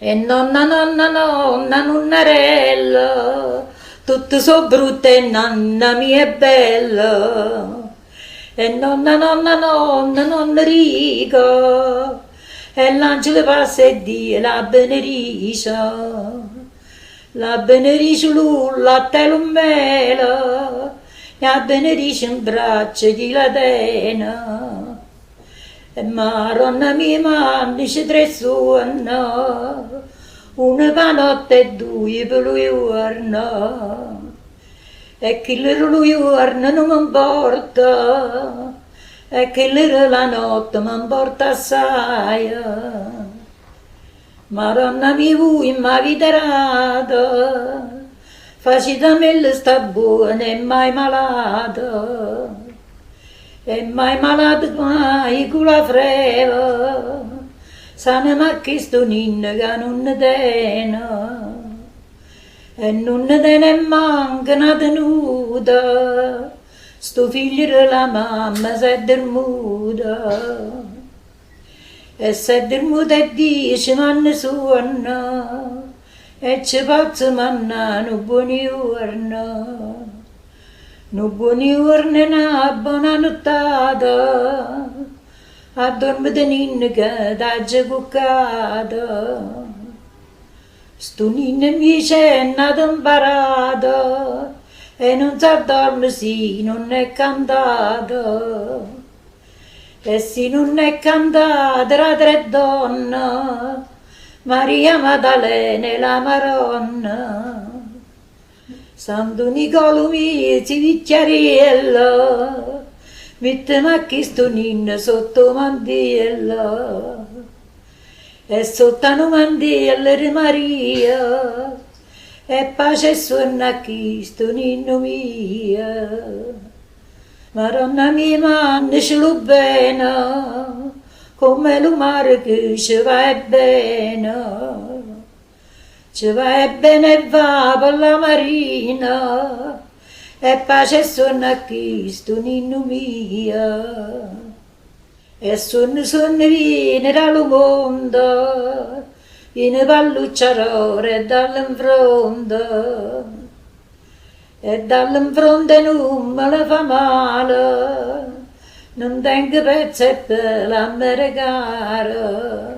E nonna, nonna, nonna, nonnarella, tutto so brutto e nonna mia è bella. E nonna, nonna, nonna, nonna Rica, e l'angelo passa e Dio la benedice. La benedice lui, latte e mela, la benedice in braccio di la tena. E maronna mia mandice tre suona, una per notte e due per lui giorno. E chi lui giorno non mi importa, e chi la notte mi importa assai. Maronna mia voi mi viterata, facitamente sta buona e mai malata. E mai malato mai con la freva, sana ma che sto ninno che non ne tena. E non ne tene manca una tenuta, sto figlio della mamma si è dormuta. E si è dormuta e dice manna suona, e ci faccio mannare un buon giorno. Un buon giorno e una buona nottata, a dormire ninno che t'ha già cuccata. Sto ninno mi c'è nato imparato, e non sa dormire se non è cantato. E se non è cantata la tre donna, Maria Maddalena e la Maronna. Santo Nicolo mio, ci picchiariello, mettimi a questo ninno sotto mandiello. E sotto la mandiello di Maria, e pace e suona a questo ninno mio. Madonna mia, mandiacelo bene, come lo mare che ci va bene. Ci va bene e va per la marina, e pace e sonno a Cristo, ninno mio. E sonno viene dal mondo, viene pallucciarore dall'infronte, e dall'infronte non me la fa male, non tengo pezze per la mercare.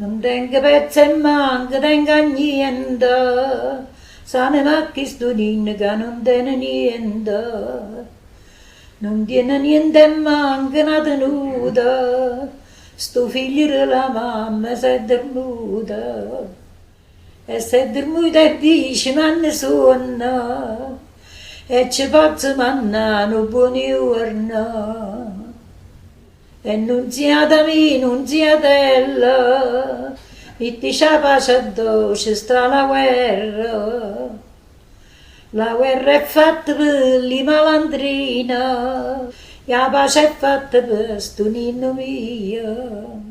Non tengo pezzi e manco tengo niente, sana ma che sto ninno che non tiene niente. Non tiene niente e manca una tenuta, sto figlio della mamma si è dormuta. E si è dormuta e dice manna suona, e ci faccio mannare un buon giorno. E non nunziata mia, nunziatella, metti la pace addosso, sta la guerra è fatta per li malandrina, la pace è fatta per sto ninno mio.